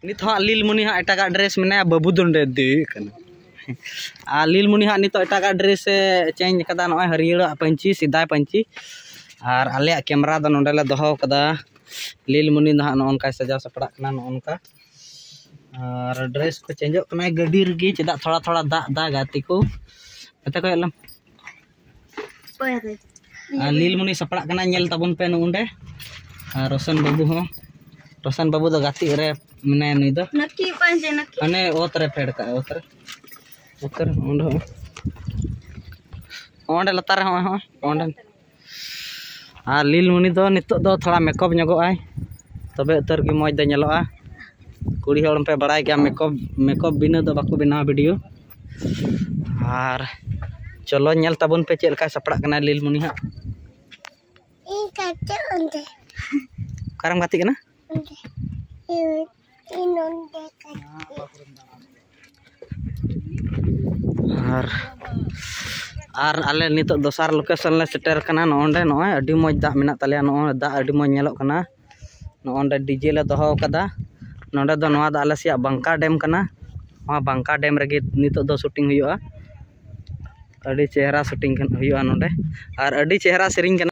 नित हाँ लीलमुनी हाँ एटागा ड्रेस में बाबू दोंडे दे आ लीलमुनी हाँ नित एटागा ड्रेस चेंज कदा नॉय हरियर पंची सीधा पंची और आले कैमरा दो नोडेले दोहो कदा लीलमुनी हाँ नॉनका सजा सपड़ा कना नॉनका और ड्रेस को चेंज कना गड्डी रगी चेदा थोड़ा थोड़ा दा गाती को अते को एलम लीलमुनी सपड़ा कना नेल ताबुन पे नोंडे रोशन बाबू दो गाती रे मने नुई दो नक्की पंजे नक्की अने ओतरे फेड़ का ओतर ओंडे लतार हो ओंडे आ लीलमुनी दो नितो दो थोड़ा मेकअप ᱧᱚᱜᱚᱜ आय तबे उतर की मौज दे ñeloa कुड़ी हड़ पे बड़ाय गया मेकअप बिना दो बाको बिना वीडियो और चलो ñel ताबुन पे चेल का सपड़ा कना लीलमुनी हा ई काटे ओंडे कारम गाती कना और आले नितो दोसार लोकेशन ले सेटर कना नोंडे नोय अडी मौज दा मेना ताले नोय दा अडी मौज ñeloग कना नोंडे डीजे ले दोहो कदा नोंडे दो नोआ दा आले सिया बंका डैम कना वहाँ बंका डैम रेगे नितो दो शूटिंग हुआ अडी चेहरा शूटिंग हुआ नोंडे और अडी चेहरा सेरिंग कना।